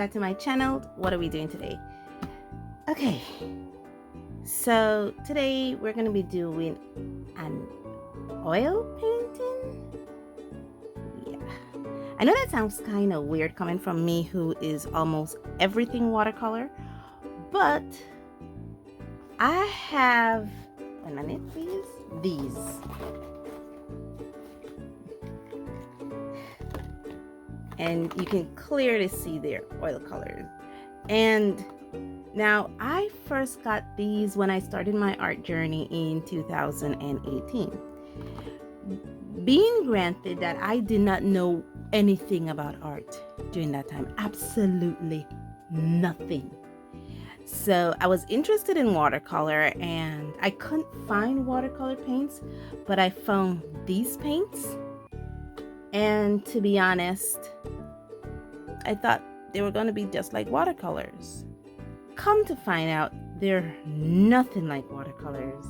back to my channel. What are we doing today? Okay, so today we're going to be doing an oil painting. Yeah, I know that sounds kind of weird coming from me who is almost everything watercolor, but I have, 1 minute please, these. And you can clearly see their oil colors. And now I first got these when I started my art journey in 2018. Being granted that I did not know anything about art during that time, absolutely nothing. So I was interested in watercolor and I couldn't find watercolor paints, but I found these paints. And to be honest, I thought they were going to be just like watercolors. Come to find out, they're nothing like watercolors.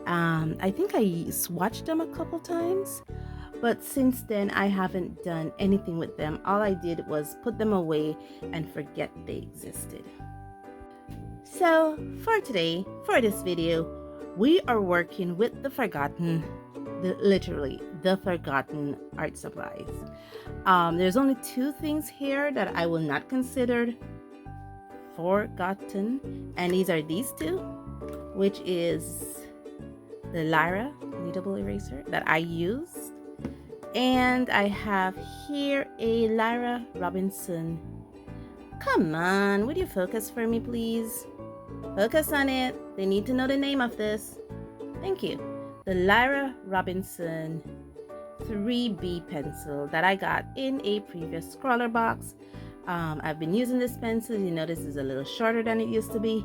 I think I swatched them a couple times, but since then I haven't done anything with them. All I did was put them away and forget they existed. So for today, for this video, we are working with the forgotten, literally the forgotten art supplies. There's only two things here that I will not consider forgotten, and these are these two, which is the Lyra kneadable eraser that I used, and I have here a Lyra Robinson. Come on, would you focus for me please? Focus on it. They need to know the name of this. Thank you. The Lyra Robinson 3B pencil that I got in a previous scrawler box. I've been using this pencil. You know, this is a little shorter than it used to be.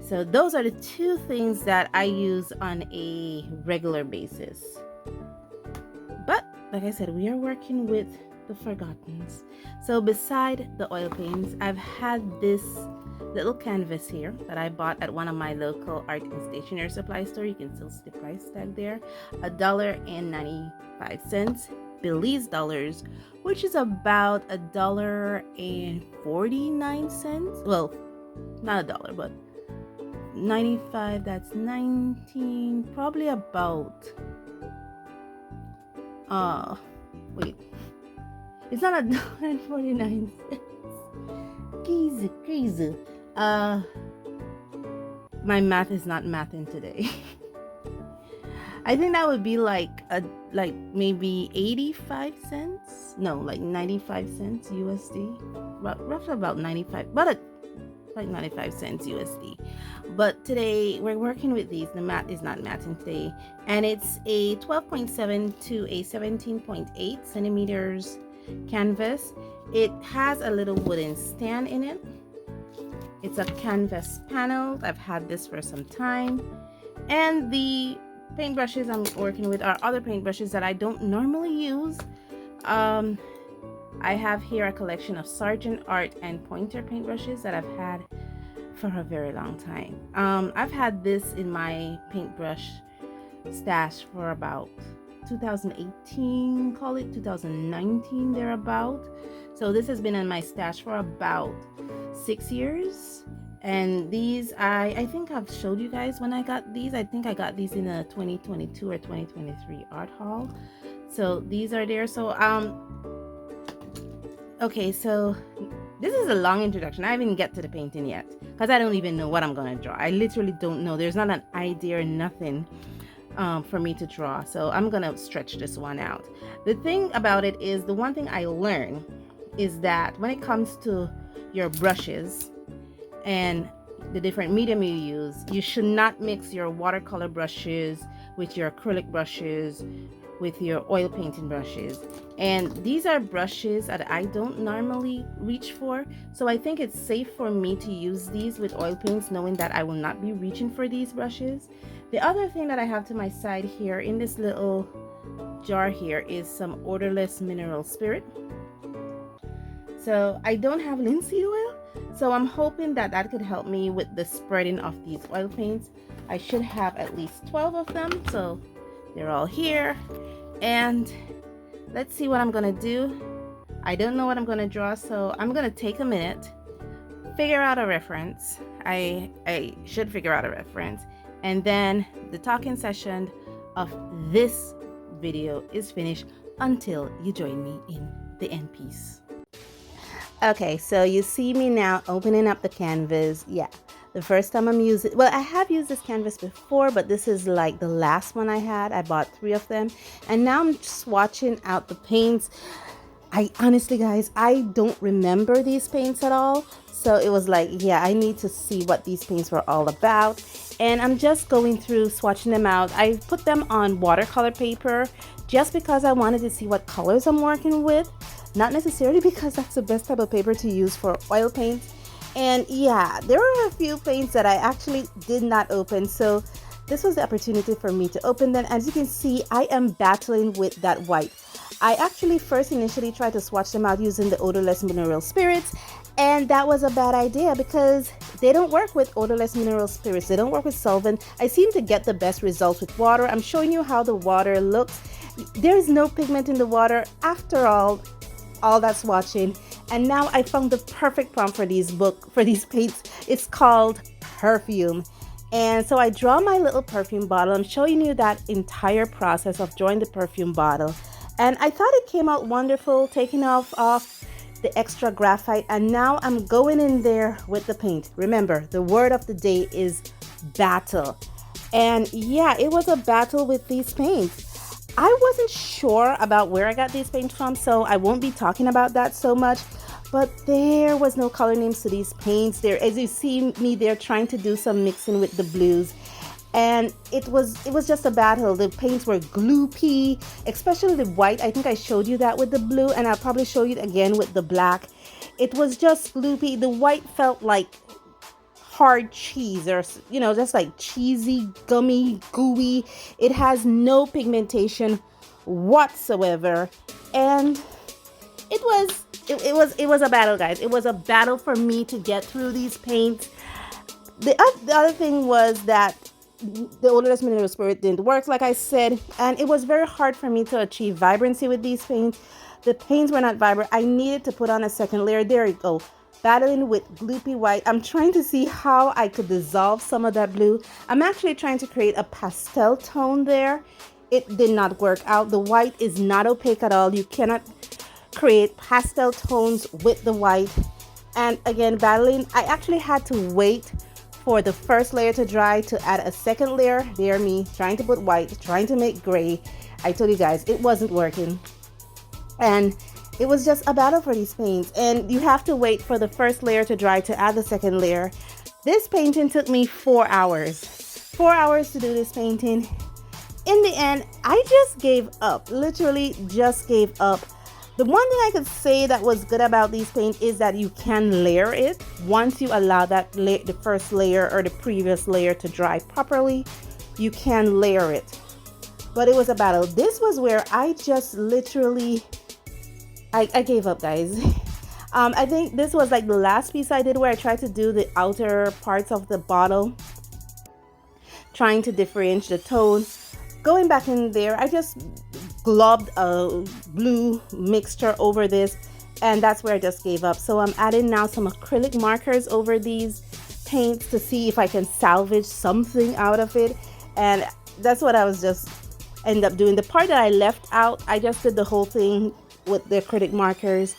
So those are the two things that I use on a regular basis. But like I said, we are working with the forgottens. So beside the oil paints, I've had this little canvas here that I bought at one of my local art and stationery supply store. You can still see the price tag there. $1.95 Belize dollars, which is about $1.49. Well, not $1, but 95, that's 19, probably about wait, it's not $1.49. Crazy. My math is not mathing today. I think that would be like maybe 85 cents. No, like 95 cents USD. Roughly about 95, but like 95 cents USD. But today we're working with these. The math is not mathing today, and it's a 12.7 to a 17.8 centimeters canvas. It has a little wooden stand in it. It's a canvas panel. I've had this for some time, and the paintbrushes I'm working with are other paintbrushes that I don't normally use. I have here a collection of Sargent Art and Pointer paintbrushes that I've had for a very long time. I've had this in my paintbrush stash for about 2018, call it 2019 thereabout. So this has been in my stash for about 6 years. And these, I think I've showed you guys when I got these. I think I got these in a 2022 or 2023 art haul. So these are there. So okay, so this is a long introduction. I haven't even get to the painting yet because I don't even know what I'm gonna draw. I literally don't know. There's not an idea or nothing for me to draw. So I'm gonna stretch this one out. The thing about it is, the one thing I learned is that when it comes to your brushes and the different medium you use, you should not mix your watercolor brushes with your acrylic brushes, with your oil painting brushes. And these are brushes that I don't normally reach for, so I think it's safe for me to use these with oil paints, knowing that I will not be reaching for these brushes. The other thing that I have to my side here in this little jar here is some odorless mineral spirit. So I don't have linseed oil, so I'm hoping that that could help me with the spreading of these oil paints. I should have at least 12 of them, so they're all here. And let's see what I'm gonna do. I don't know what I'm going to draw, so I'm going to take a minute, figure out a reference. I should figure out a reference, and then the talking session of this video is finished until you join me in the end piece. Okay, so you see me now opening up the canvas. Yeah, the first time I'm using, well, I have used this canvas before, but this is like the last one I had. I bought 3 of them, and now I'm swatching out the paints. I honestly, guys, I don't remember these paints at all. So it was like, yeah, I need to see what these paints were all about. And I'm just going through, swatching them out. I put them on watercolor paper just because I wanted to see what colors I'm working with. Not necessarily because that's the best type of paper to use for oil paints. And yeah, there were a few paints that I actually did not open. So this was the opportunity for me to open them. As you can see, I am battling with that white. I actually first initially tried to swatch them out using the odorless mineral spirits, and that was a bad idea because they don't work with odorless mineral spirits. They don't work with solvent. I seem to get the best results with water. I'm showing you how the water looks. There is no pigment in the water after all that swatching. And now I found the perfect prompt for these paints. It's called perfume. And so I draw my little perfume bottle. I'm showing you that entire process of drawing the perfume bottle. And I thought it came out wonderful, taking off the extra graphite. And now I'm going in there with the paint. Remember, the word of the day is battle. And yeah, it was a battle with these paints. I wasn't sure about where I got these paints from, so I won't be talking about that so much. But there was no color names to these paints. There, as you see me there trying to do some mixing with the blues. And it was just a battle. The paints were gloopy, especially the white. I think I showed you that with the blue, and I'll probably show you it again with the black. It was just gloopy. The white felt like hard cheese, or just like cheesy, gummy, gooey. It has no pigmentation whatsoever, and it was a battle, guys. It was a battle for me to get through these paints. The other thing was that the odorless mineral spirit didn't work, like I said, and it was very hard for me to achieve vibrancy with these paints. The paints were not vibrant. I needed to put on a second layer. There you go, battling with gloopy white. I'm trying to see how I could dissolve some of that blue. I'm actually trying to create a pastel tone there. It did not work out. The white is not opaque at all. You cannot create pastel tones with the white. And again, battling, I actually had to wait for the first layer to dry to add a second layer. There, me trying to put white, trying to make gray. I told you guys it wasn't working, and it was just a battle for these paints. And you have to wait for the first layer to dry to add the second layer. This painting took me 4 hours. 4 hours to do this painting. In the end, I just gave up. Literally just gave up. The one thing I could say that was good about these paints is that you can layer it. Once you allow that the first layer or the previous layer to dry properly, you can layer it. But it was a battle. This was where I just literally, I gave up, guys. I think this was like the last piece I did where I tried to do the outer parts of the bottle, trying to differentiate the tone. Going back in there, I just globbed a blue mixture over this, and that's where I just gave up. So I'm adding now some acrylic markers over these paints to see if I can salvage something out of it. And that's what I was just end up doing. The part that I left out, I just did the whole thing with the acrylic markers.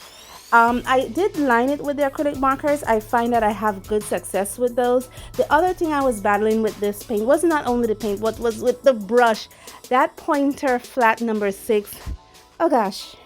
I did line it with the acrylic markers. I find that I have good success with those. The other thing I was battling with this paint was not only the paint, what was with the brush. That pointer flat number 6. Oh gosh,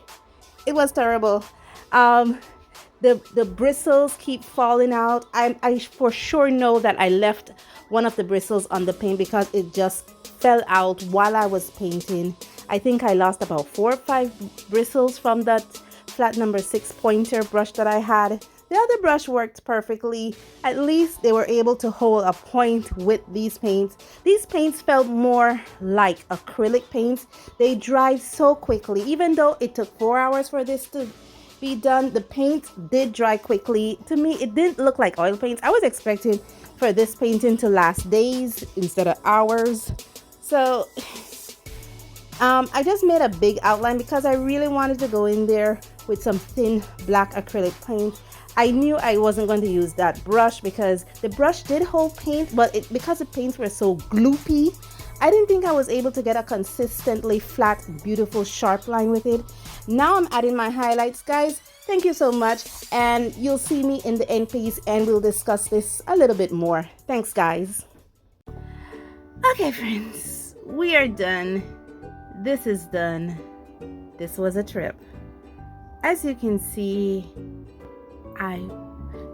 it was terrible. The bristles keep falling out. I for sure know that I left one of the bristles on the paint because it just fell out while I was painting. I think I lost about 4 or 5 bristles from that flat number 6 pointer brush that I had. The other brush worked perfectly. At least they were able to hold a point with these paints. These paints felt more like acrylic paints. They dried so quickly. Even though it took 4 hours for this to be done, the paint did dry quickly. To me, it didn't look like oil paints. I was expecting for this painting to last days instead of hours. So I just made a big outline because I really wanted to go in there with some thin black acrylic paint. I knew I wasn't going to use that brush because the brush did hold paint, but because the paints were so gloopy, I didn't think I was able to get a consistently flat, beautiful, sharp line with it. Now I'm adding my highlights, guys. Thank you so much, and you'll see me in the end piece and we'll discuss this a little bit more. Thanks, guys. Okay, friends, we are done. This is done. This was a trip. As you can see,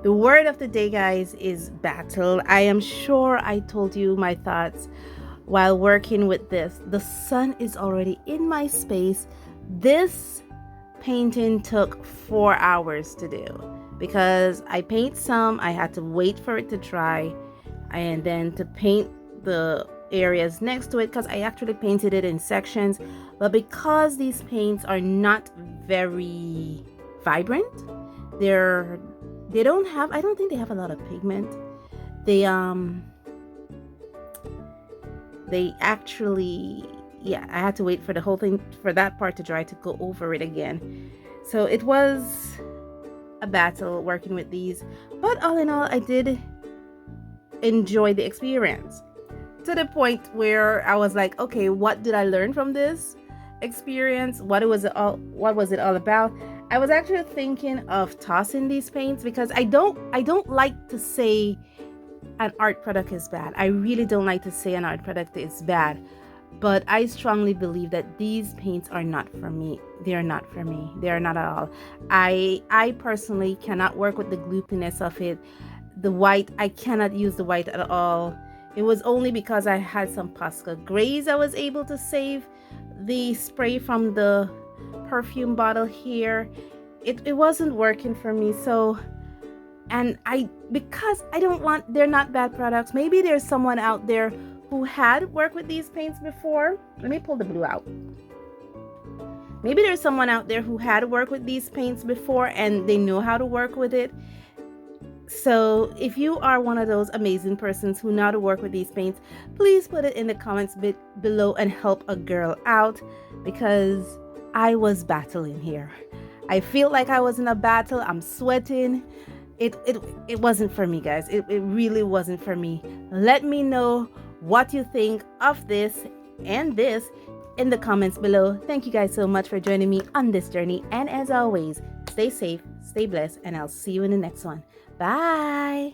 the word of the day, guys, is battle. I am sure I told you my thoughts while working with this. The sun is already in my space. This painting took 4 hours to do because I paint some, I had to wait for it to dry, and then to paint the areas next to it because I actually painted it in sections. But because these paints are not very vibrant, they don't have, I don't think they have a lot of pigment. They actually, yeah, I had to wait for the whole thing, for that part to dry, to go over it again. So it was a battle working with these, but all in all, I did enjoy the experience, to the point where I was like, okay, what did I learn from this experience? What was it all about? I was actually thinking of tossing these paints because I don't like to say an art product is bad. I really don't like to say an art product is bad, but I strongly believe that these paints are not for me. They are not for me. They are not at all. I personally cannot work with the gloopiness of it. The white, I cannot use the white at all. It was only because I had some Posca grays I was able to save the spray from the perfume bottle here. It wasn't working for me. So, and because I don't want, they're not bad products. Maybe there's someone out there who had worked with these paints before. Let me pull the blue out. Maybe there's someone out there who had worked with these paints before and they know how to work with it. So if you are one of those amazing persons who know how to work with these paints, please put it in the comments below and help a girl out, because I was battling here. I feel like I was in a battle. I'm sweating. It wasn't for me, guys. It really wasn't for me. Let me know what you think of this and this in the comments below. Thank you guys so much for joining me on this journey, and as always, stay safe, stay blessed, and I'll see you in the next one. Bye.